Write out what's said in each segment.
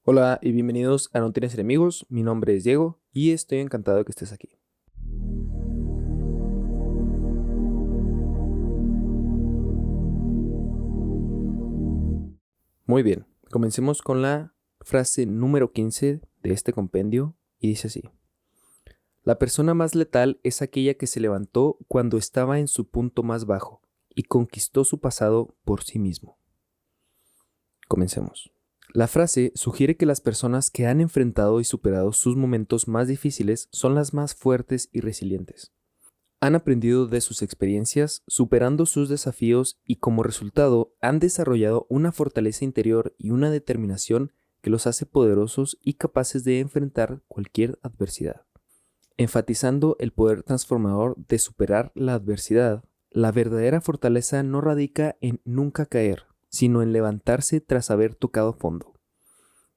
Hola y bienvenidos a No Tienes Enemigos, mi nombre es Diego y estoy encantado de que estés aquí. Muy bien, comencemos con la frase número 15 de este compendio y dice así. La persona más letal es aquella que se levantó cuando estaba en su punto más bajo y conquistó su pasado por sí mismo. Comencemos. La frase sugiere que las personas que han enfrentado y superado sus momentos más difíciles son las más fuertes y resilientes. Han aprendido de sus experiencias, superando sus desafíos y como resultado han desarrollado una fortaleza interior y una determinación que los hace poderosos y capaces de enfrentar cualquier adversidad. Enfatizando el poder transformador de superar la adversidad, la verdadera fortaleza no radica en nunca caer, sino en levantarse tras haber tocado fondo.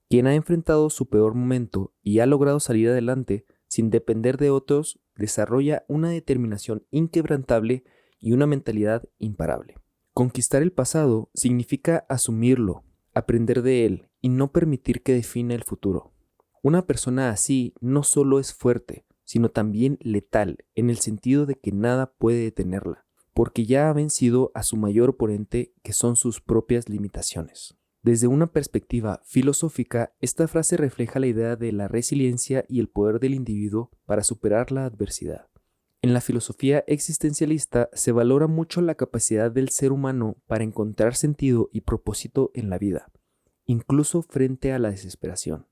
Quien ha enfrentado su peor momento y ha logrado salir adelante sin depender de otros, desarrolla una determinación inquebrantable y una mentalidad imparable. Conquistar el pasado significa asumirlo, aprender de él y no permitir que defina el futuro. Una persona así no solo es fuerte, sino también letal, en el sentido de que nada puede detenerla, porque ya ha vencido a su mayor oponente, que son sus propias limitaciones. Desde una perspectiva filosófica, esta frase refleja la idea de la resiliencia y el poder del individuo para superar la adversidad. En la filosofía existencialista se valora mucho la capacidad del ser humano para encontrar sentido y propósito en la vida, incluso frente a la desesperación.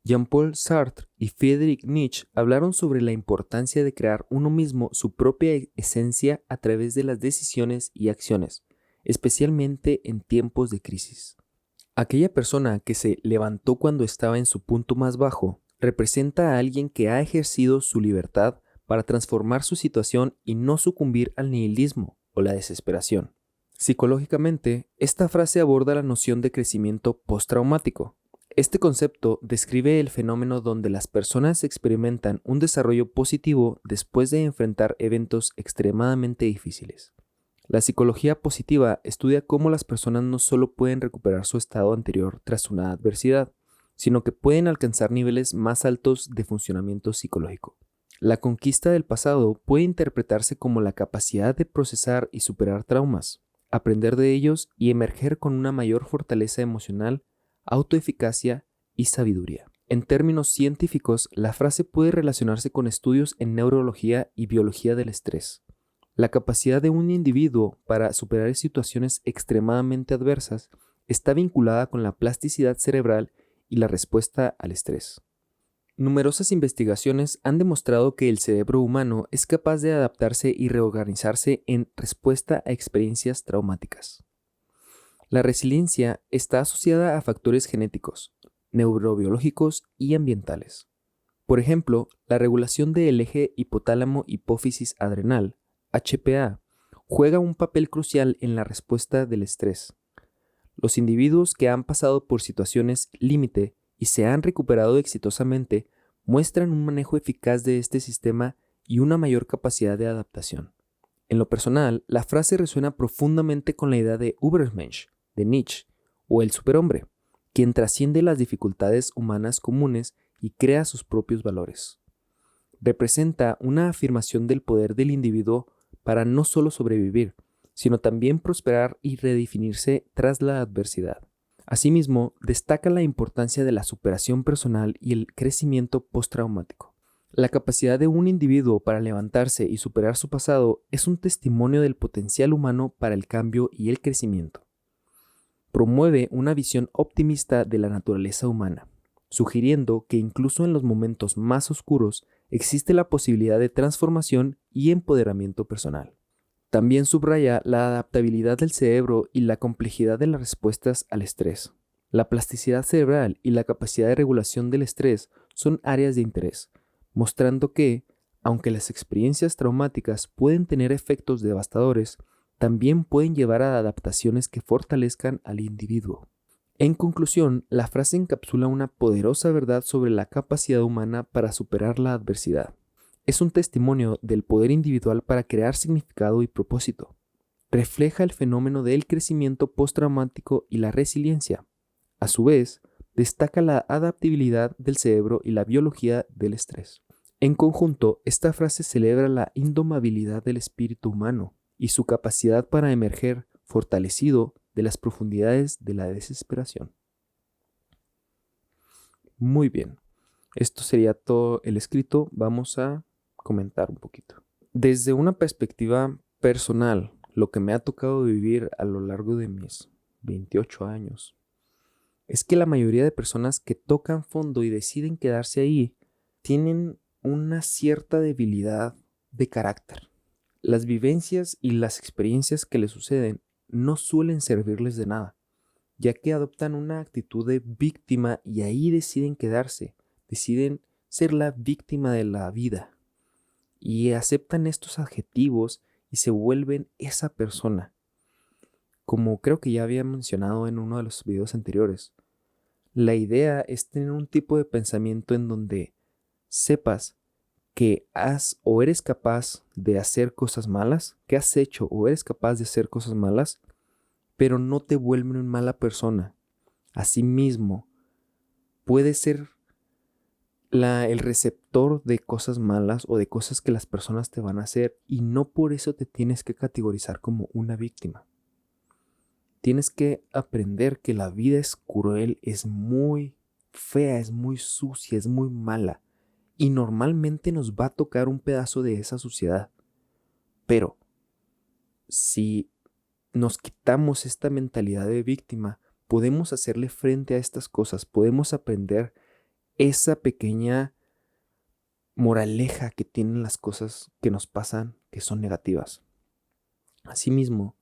Jean-Paul Sartre y Friedrich Nietzsche hablaron sobre la importancia de crear uno mismo su propia esencia a través de las decisiones y acciones, especialmente en tiempos de crisis. Aquella persona que se levantó cuando estaba en su punto más bajo representa a alguien que ha ejercido su libertad para transformar su situación y no sucumbir al nihilismo o la desesperación. Psicológicamente, esta frase aborda la noción de crecimiento postraumático. Este concepto describe el fenómeno donde las personas experimentan un desarrollo positivo después de enfrentar eventos extremadamente difíciles. La psicología positiva estudia cómo las personas no solo pueden recuperar su estado anterior tras una adversidad, sino que pueden alcanzar niveles más altos de funcionamiento psicológico. La conquista del pasado puede interpretarse como la capacidad de procesar y superar traumas, aprender de ellos y emerger con una mayor fortaleza emocional, autoeficacia y sabiduría. En términos científicos, la frase puede relacionarse con estudios en neurología y biología del estrés. La capacidad de un individuo para superar situaciones extremadamente adversas está vinculada con la plasticidad cerebral y la respuesta al estrés. Numerosas investigaciones han demostrado que el cerebro humano es capaz de adaptarse y reorganizarse en respuesta a experiencias traumáticas. La resiliencia está asociada a factores genéticos, neurobiológicos y ambientales. Por ejemplo, la regulación del eje hipotálamo-hipófisis adrenal, HPA, juega un papel crucial en la respuesta del estrés. Los individuos que han pasado por situaciones límite y se han recuperado exitosamente muestran un manejo eficaz de este sistema y una mayor capacidad de adaptación. En lo personal, la frase resuena profundamente con la idea de Übermensch, de Nietzsche, o el superhombre, quien trasciende las dificultades humanas comunes y crea sus propios valores. Representa una afirmación del poder del individuo para no solo sobrevivir, sino también prosperar y redefinirse tras la adversidad. Asimismo, destaca la importancia de la superación personal y el crecimiento postraumático. La capacidad de un individuo para levantarse y superar su pasado es un testimonio del potencial humano para el cambio y el crecimiento. Promueve una visión optimista de la naturaleza humana, sugiriendo que incluso en los momentos más oscuros existe la posibilidad de transformación y empoderamiento personal. También subraya la adaptabilidad del cerebro y la complejidad de las respuestas al estrés. La plasticidad cerebral y la capacidad de regulación del estrés son áreas de interés, mostrando que, aunque las experiencias traumáticas pueden tener efectos devastadores, también pueden llevar a adaptaciones que fortalezcan al individuo. En conclusión, la frase encapsula una poderosa verdad sobre la capacidad humana para superar la adversidad. Es un testimonio del poder individual para crear significado y propósito. Refleja el fenómeno del crecimiento postraumático y la resiliencia. A su vez, destaca la adaptabilidad del cerebro y la biología del estrés. En conjunto, esta frase celebra la indomabilidad del espíritu humano y su capacidad para emerger fortalecido de las profundidades de la desesperación. Muy bien, esto sería todo el escrito. Vamos a comentar un poquito. Desde una perspectiva personal, lo que me ha tocado vivir a lo largo de mis 28 años es que la mayoría de personas que tocan fondo y deciden quedarse ahí tienen una cierta debilidad de carácter. Las vivencias y las experiencias que les suceden no suelen servirles de nada, ya que adoptan una actitud de víctima y ahí deciden quedarse, deciden ser la víctima de la vida y aceptan estos adjetivos y se vuelven esa persona. Como creo que ya había mencionado en uno de los videos anteriores, la idea es tener un tipo de pensamiento en donde sepas que has o eres capaz de hacer cosas malas, que has hecho o eres capaz de hacer cosas malas, pero no te vuelven una mala persona. Asimismo, puedes ser el receptor de cosas malas o de cosas que las personas te van a hacer y no por eso te tienes que categorizar como una víctima. Tienes que aprender que la vida es cruel, es muy fea, es muy sucia, es muy mala. Y normalmente nos va a tocar un pedazo de esa suciedad. Pero si nos quitamos esta mentalidad de víctima, podemos hacerle frente a estas cosas, podemos aprender esa pequeña moraleja que tienen las cosas que nos pasan que son negativas. Asimismo,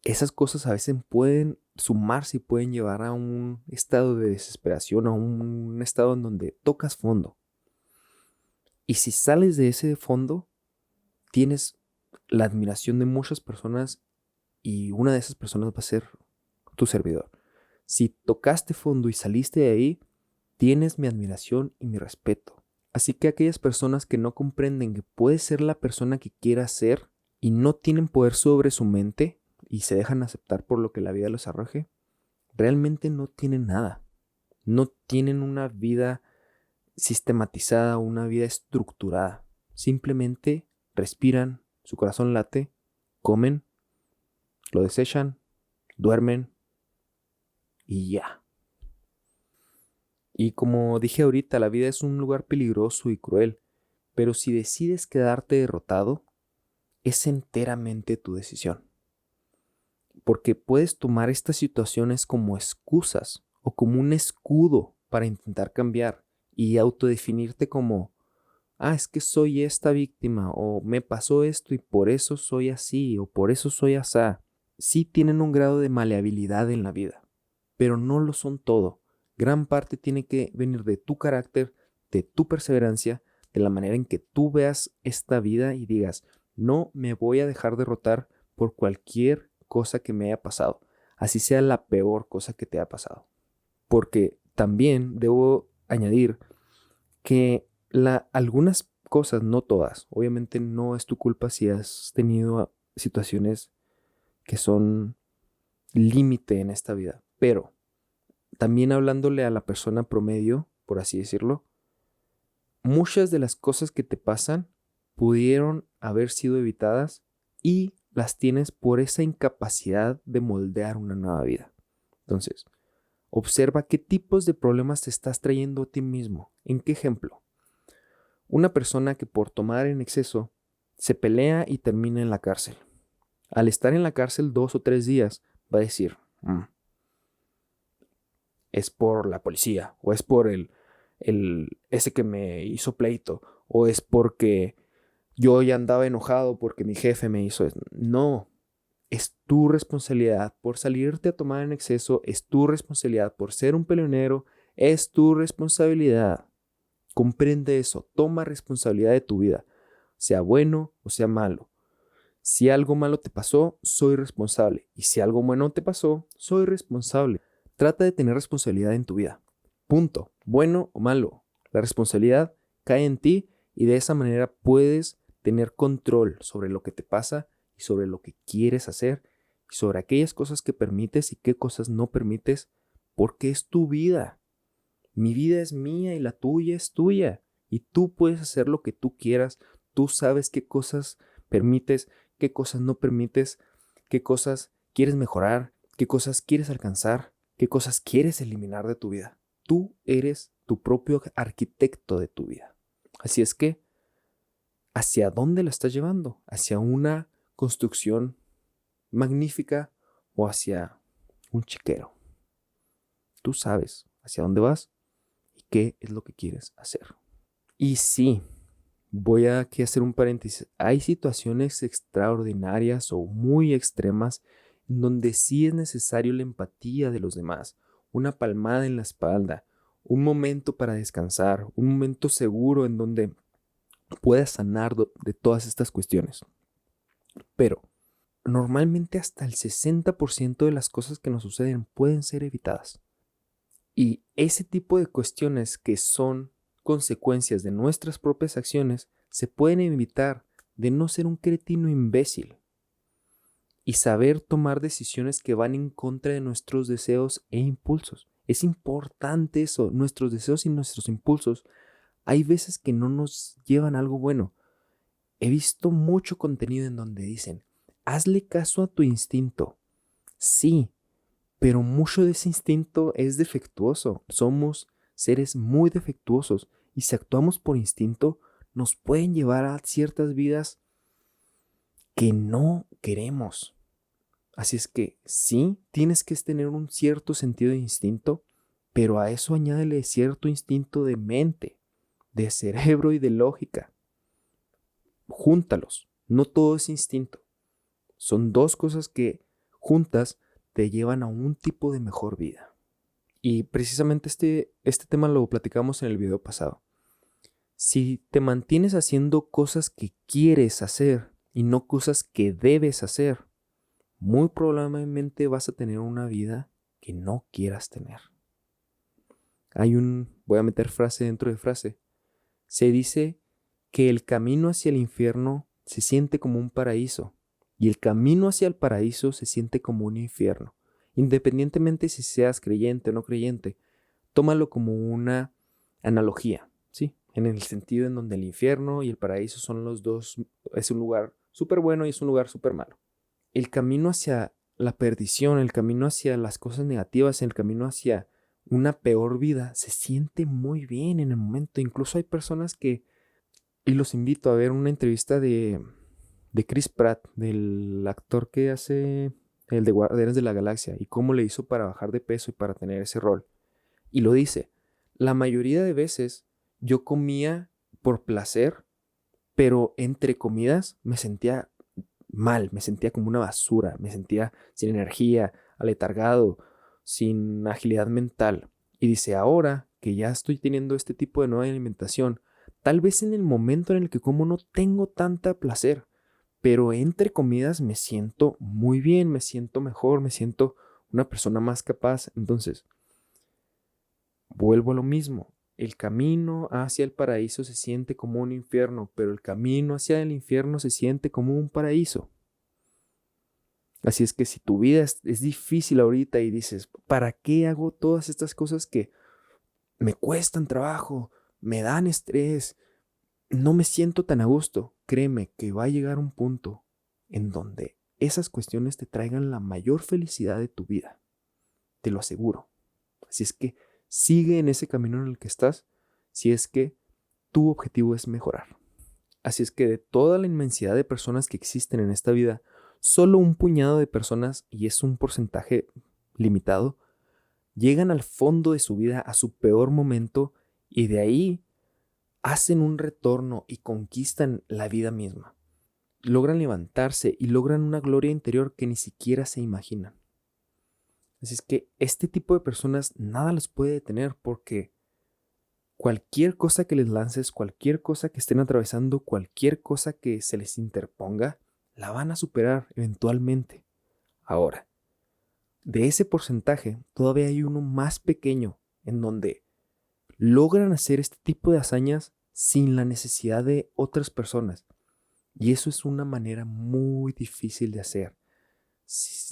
esas cosas a veces pueden sumarse y pueden llevar a un estado de desesperación, a un estado en donde tocas fondo. Y si sales de ese fondo, tienes la admiración de muchas personas y una de esas personas va a ser tu servidor. Si tocaste fondo y saliste de ahí, tienes mi admiración y mi respeto. Así que aquellas personas que no comprenden que puedes ser la persona que quieras ser y no tienen poder sobre su mente y se dejan aceptar por lo que la vida los arroje, realmente no tienen nada. No tienen una vida sistematizada, una vida estructurada. Simplemente respiran, su corazón late, comen, lo desechan, duermen y ya. Y como dije ahorita, la vida es un lugar peligroso y cruel, pero si decides quedarte derrotado, es enteramente tu decisión. Porque puedes tomar estas situaciones como excusas o como un escudo para intentar cambiar y autodefinirte como, es que soy esta víctima o me pasó esto y por eso soy así o por eso soy asá. Sí tienen un grado de maleabilidad en la vida, pero no lo son todo. Gran parte tiene que venir de tu carácter, de tu perseverancia, de la manera en que tú veas esta vida y digas, no me voy a dejar derrotar por cualquier cosa que me haya pasado, así sea la peor cosa que te haya pasado. Porque también debo añadir que algunas cosas, no todas, obviamente no es tu culpa si has tenido situaciones que son límite en esta vida, pero también hablándole a la persona promedio, por así decirlo, muchas de las cosas que te pasan pudieron haber sido evitadas y las tienes por esa incapacidad de moldear una nueva vida. Entonces, observa qué tipos de problemas te estás trayendo a ti mismo. ¿En qué ejemplo? Una persona que por tomar en exceso se pelea y termina en la cárcel. Al estar en la cárcel 2 o 3 días, va a decir, es por la policía, o es por ese que me hizo pleito, o es porque yo ya andaba enojado porque mi jefe me hizo eso. No, es tu responsabilidad por salirte a tomar en exceso, es tu responsabilidad por ser un peleonero, es tu responsabilidad. Comprende eso, toma responsabilidad de tu vida, sea bueno o sea malo. Si algo malo te pasó, soy responsable. Y si algo bueno te pasó, soy responsable. Trata de tener responsabilidad en tu vida. Punto. Bueno o malo. La responsabilidad cae en ti y de esa manera puedes tener control sobre lo que te pasa y sobre lo que quieres hacer y sobre aquellas cosas que permites y qué cosas no permites porque es tu vida. Mi vida es mía y la tuya es tuya. Y tú puedes hacer lo que tú quieras. Tú sabes qué cosas permites, qué cosas no permites, qué cosas quieres mejorar, qué cosas quieres alcanzar, qué cosas quieres eliminar de tu vida. Tú eres tu propio arquitecto de tu vida. Así es que, ¿hacia dónde la estás llevando? ¿Hacia una construcción magnífica o hacia un chiquero? Tú sabes hacia dónde vas y qué es lo que quieres hacer. Y sí, voy a aquí hacer un paréntesis. Hay situaciones extraordinarias o muy extremas en donde sí es necesario la empatía de los demás, una palmada en la espalda, un momento para descansar, un momento seguro en donde puedas sanar de todas estas cuestiones. Pero normalmente hasta el 60% de las cosas que nos suceden pueden ser evitadas. Y ese tipo de cuestiones que son consecuencias de nuestras propias acciones se pueden evitar de no ser un cretino imbécil y saber tomar decisiones que van en contra de nuestros deseos e impulsos. Es importante eso, nuestros deseos y nuestros impulsos. Hay veces que no nos llevan a algo bueno. He visto mucho contenido en donde dicen, hazle caso a tu instinto. Sí, pero mucho de ese instinto es defectuoso. Somos seres muy defectuosos y si actuamos por instinto nos pueden llevar a ciertas vidas que no queremos. Así es que sí, tienes que tener un cierto sentido de instinto, pero a eso añádele cierto instinto de mente, de cerebro y de lógica. Júntalos. No todo es instinto. Son dos cosas que juntas te llevan a un tipo de mejor vida. Y precisamente este tema lo platicamos en el video pasado. Si te mantienes haciendo cosas que quieres hacer y no cosas que debes hacer, muy probablemente vas a tener una vida que no quieras tener. Voy a meter frase dentro de frase. Se dice que el camino hacia el infierno se siente como un paraíso y el camino hacia el paraíso se siente como un infierno. Independientemente si seas creyente o no creyente, tómalo como una analogía, ¿sí? En el sentido en donde el infierno y el paraíso son los dos, es un lugar súper bueno y es un lugar súper malo. El camino hacia la perdición, el camino hacia las cosas negativas, el camino hacia una peor vida, se siente muy bien en el momento. Incluso hay personas y los invito a ver una entrevista de Chris Pratt, del actor que hace el de Guardianes de la Galaxia, y cómo le hizo para bajar de peso y para tener ese rol. Y lo dice, la mayoría de veces yo comía por placer, pero entre comidas me sentía mal, me sentía como una basura, me sentía sin energía, aletargado, sin agilidad mental. Y dice, ahora que ya estoy teniendo este tipo de nueva alimentación, tal vez en el momento en el que como no tengo tanta placer, pero entre comidas me siento muy bien, me siento mejor, me siento una persona más capaz. Entonces, vuelvo a lo mismo. El camino hacia el paraíso se siente como un infierno, pero el camino hacia el infierno se siente como un paraíso. Así es que si tu vida es difícil ahorita y dices, ¿para qué hago todas estas cosas que me cuestan trabajo, me dan estrés, no me siento tan a gusto? Créeme que va a llegar un punto en donde esas cuestiones te traigan la mayor felicidad de tu vida. Te lo aseguro. Así es que sigue en ese camino en el que estás si es que tu objetivo es mejorar. Así es que de toda la inmensidad de personas que existen en esta vida, solo un puñado de personas, y es un porcentaje limitado, llegan al fondo de su vida a su peor momento y de ahí hacen un retorno y conquistan la vida misma. Logran levantarse y logran una gloria interior que ni siquiera se imaginan. Así es que este tipo de personas nada los puede detener porque cualquier cosa que les lances, cualquier cosa que estén atravesando, cualquier cosa que se les interponga, la van a superar eventualmente. Ahora, de ese porcentaje, todavía hay uno más pequeño en donde logran hacer este tipo de hazañas sin la necesidad de otras personas. Y eso es una manera muy difícil de hacer.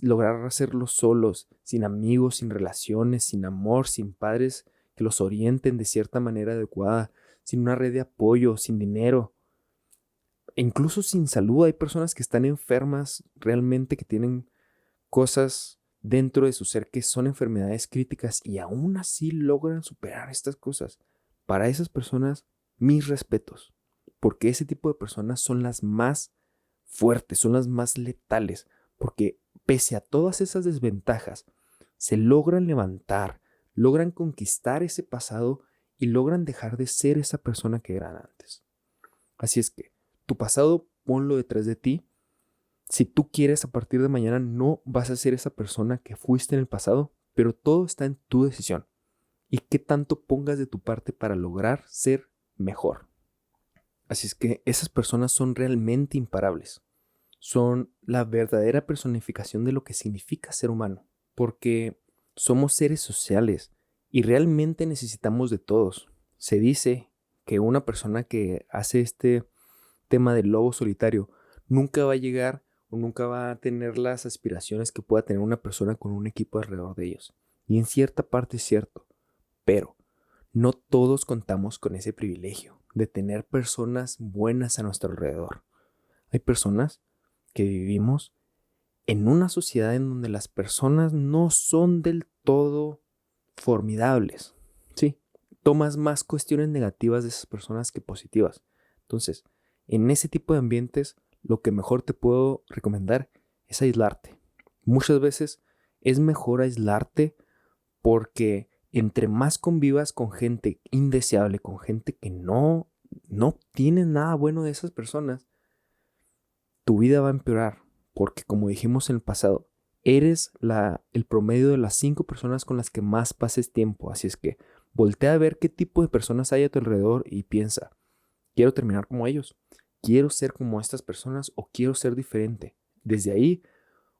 Lograr hacerlo solos, sin amigos, sin relaciones, sin amor, sin padres que los orienten de cierta manera adecuada, sin una red de apoyo, sin dinero, e incluso sin salud. Hay personas que están enfermas realmente, que tienen cosas dentro de su ser que son enfermedades críticas y aún así logran superar estas cosas. Para esas personas, mis respetos, porque ese tipo de personas son las más fuertes, son las más letales, porque pese a todas esas desventajas, se logran levantar, logran conquistar ese pasado y logran dejar de ser esa persona que eran antes. Así es que tu pasado ponlo detrás de ti. Si tú quieres, a partir de mañana no vas a ser esa persona que fuiste en el pasado, pero todo está en tu decisión y qué tanto pongas de tu parte para lograr ser mejor. Así es que esas personas son realmente imparables. Son la verdadera personificación de lo que significa ser humano, porque somos seres sociales y realmente necesitamos de todos. Se dice que una persona que hace este tema del lobo solitario nunca va a llegar o nunca va a tener las aspiraciones que pueda tener una persona con un equipo alrededor de ellos. Y en cierta parte es cierto, pero no todos contamos con ese privilegio de tener personas buenas a nuestro alrededor. Hay personas que vivimos en una sociedad en donde las personas no son del todo formidables. Sí, tomas más cuestiones negativas de esas personas que positivas. Entonces, en ese tipo de ambientes, lo que mejor te puedo recomendar es aislarte. Muchas veces es mejor aislarte porque entre más convivas con gente indeseable, con gente que no tiene nada bueno de esas personas, tu vida va a empeorar. Porque como dijimos en el pasado, eres el promedio de las 5 personas con las que más pases tiempo. Así es que voltea a ver qué tipo de personas hay a tu alrededor y piensa, quiero terminar como ellos, quiero ser como estas personas o quiero ser diferente. Desde ahí,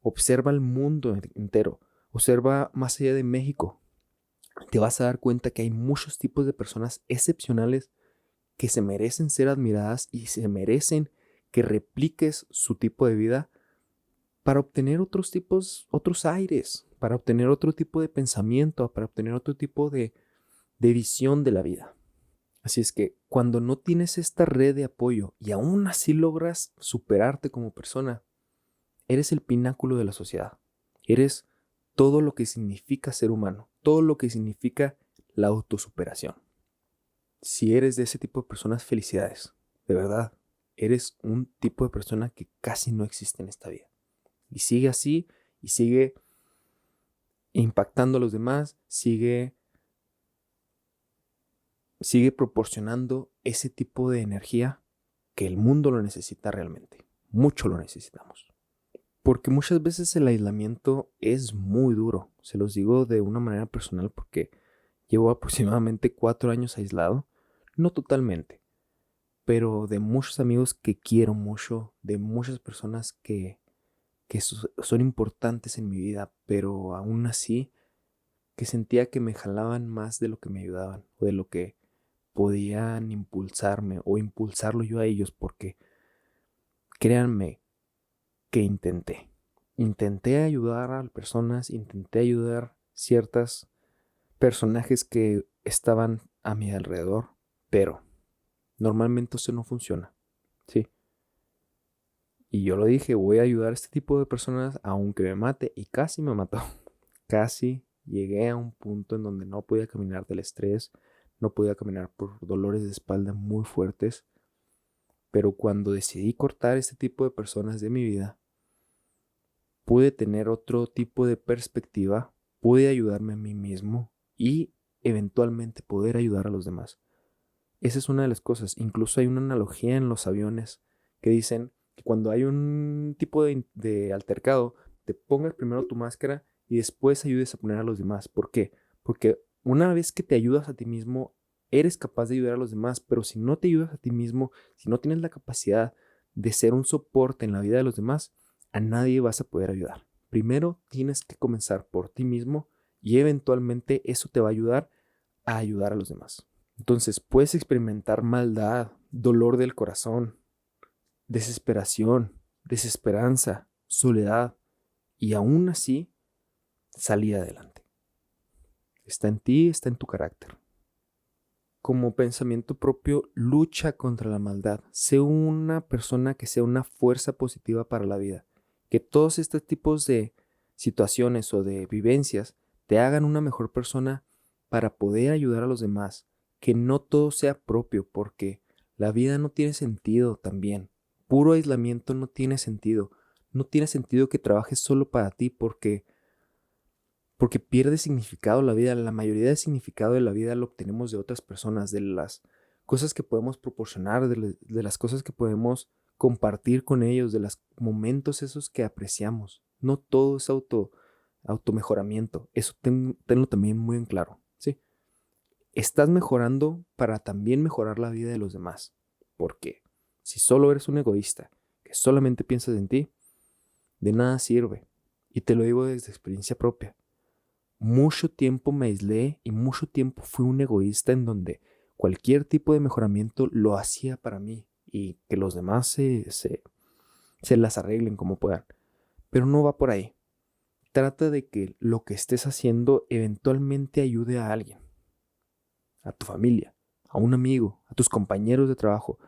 observa el mundo entero, observa más allá de México. Te vas a dar cuenta que hay muchos tipos de personas excepcionales que se merecen ser admiradas y se merecen que repliques su tipo de vida para obtener otros aires, para obtener otro tipo de pensamiento, para obtener otro tipo de visión de la vida. Así es que cuando no tienes esta red de apoyo y aún así logras superarte como persona, eres el pináculo de la sociedad. Eres todo lo que significa ser humano, todo lo que significa la autosuperación. Si eres de ese tipo de personas, felicidades. De verdad, eres un tipo de persona que casi no existe en esta vida. Y sigue así, y sigue impactando a los demás, sigue proporcionando ese tipo de energía que el mundo lo necesita realmente. Mucho lo necesitamos. Porque muchas veces el aislamiento es muy duro. Se los digo de una manera personal porque llevo aproximadamente 4 años aislado. No totalmente, pero de muchos amigos que quiero mucho, de muchas personas que son importantes en mi vida, pero aún así que sentía que me jalaban más de lo que me ayudaban o de lo que podían impulsarme o impulsarlo yo a ellos, porque créanme que intenté ayudar a personas, intenté ayudar ciertos personajes que estaban a mi alrededor, pero normalmente eso no funciona, ¿sí? Y yo lo dije, voy a ayudar a este tipo de personas aunque me mate, y casi me mató. Casi llegué a un punto en donde no podía caminar del estrés, no podía caminar por dolores de espalda muy fuertes, pero cuando decidí cortar este tipo de personas de mi vida, pude tener otro tipo de perspectiva, pude ayudarme a mí mismo y eventualmente poder ayudar a los demás. Esa es una de las cosas. Incluso hay una analogía en los aviones que dicen que cuando hay un tipo de altercado, te pongas primero tu máscara y después ayudes a poner a los demás. ¿Por qué? Porque una vez que te ayudas a ti mismo, eres capaz de ayudar a los demás, pero si no te ayudas a ti mismo, si no tienes la capacidad de ser un soporte en la vida de los demás, a nadie vas a poder ayudar. Primero tienes que comenzar por ti mismo y eventualmente eso te va a ayudar a los demás. Entonces puedes experimentar maldad, dolor del corazón, desesperación, desesperanza, soledad y aún así salir adelante. Está en ti, está en tu carácter. como pensamiento propio, lucha contra la maldad. Sé una persona que sea una fuerza positiva para la vida. Que todos estos tipos de situaciones o de vivencias te hagan una mejor persona para poder ayudar a los demás. Que no todo sea propio, porque la vida no tiene sentido también. Puro aislamiento no tiene sentido. No tiene sentido que trabajes solo para ti porque pierde significado la vida. La mayoría del significado de la vida lo obtenemos de otras personas, de las cosas que podemos proporcionar, de las cosas que podemos compartir con ellos, de los momentos esos que apreciamos. No todo es automejoramiento. Eso tenlo también muy en claro, ¿sí? Estás mejorando para también mejorar la vida de los demás. Porque si solo eres un egoísta, que solamente piensas en ti, de nada sirve. Y te lo digo desde experiencia propia. Mucho tiempo me aislé y mucho tiempo fui un egoísta en donde cualquier tipo de mejoramiento lo hacía para mí y que los demás se las arreglen como puedan. Pero no va por ahí. Trata de que lo que estés haciendo eventualmente ayude a alguien, a tu familia, a un amigo, a tus compañeros de trabajo,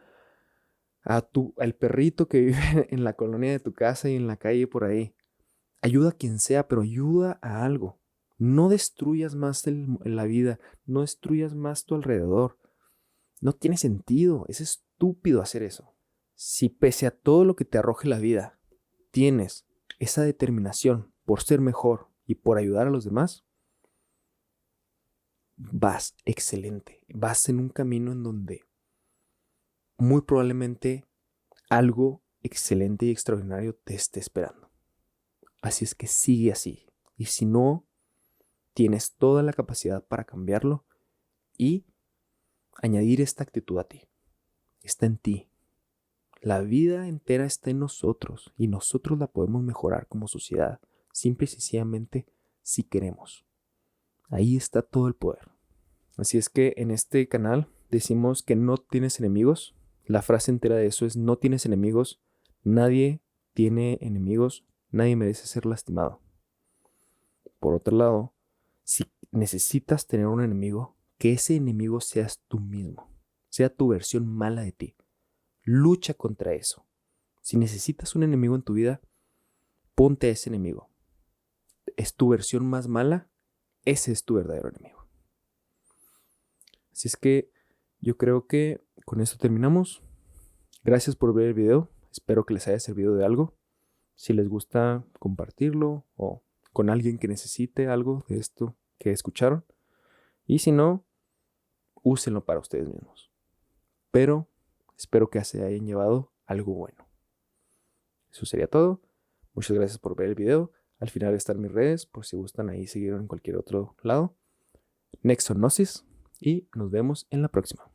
al perrito que vive en la colonia de tu casa y en la calle por ahí. Ayuda a quien sea, pero ayuda a algo. No destruyas más la vida, no destruyas más tu alrededor. No tiene sentido, es estúpido hacer eso. Si pese a todo lo que te arroje la vida, tienes esa determinación por ser mejor y por ayudar a los demás, vas excelente. Vas en un camino en donde muy probablemente algo excelente y extraordinario te esté esperando. Así es que sigue así. Y si no, tienes toda la capacidad para cambiarlo y añadir esta actitud a ti. Está en ti. La vida entera está en nosotros y nosotros la podemos mejorar como sociedad, simple y sencillamente si queremos. Ahí está todo el poder. Así es que en este canal decimos que no tienes enemigos. La frase entera de eso es: no tienes enemigos, nadie tiene enemigos, nadie merece ser lastimado. Por otro lado, si necesitas tener un enemigo, que ese enemigo seas tú mismo, sea tu versión mala de ti. Lucha contra eso. Si necesitas un enemigo en tu vida, ponte a ese enemigo. Es tu versión más mala, ese es tu verdadero enemigo. Así es que yo creo que con esto terminamos. Gracias por ver el video. Espero que les haya servido de algo. Si les gusta, compartirlo o con alguien que necesite algo de esto que escucharon. Y si no, úsenlo para ustedes mismos. Pero espero que se hayan llevado algo bueno. Eso sería todo. Muchas gracias por ver el video. Al final están mis redes, por si gustan ahí seguirlo en cualquier otro lado. Nexonosis. Y nos vemos en la próxima.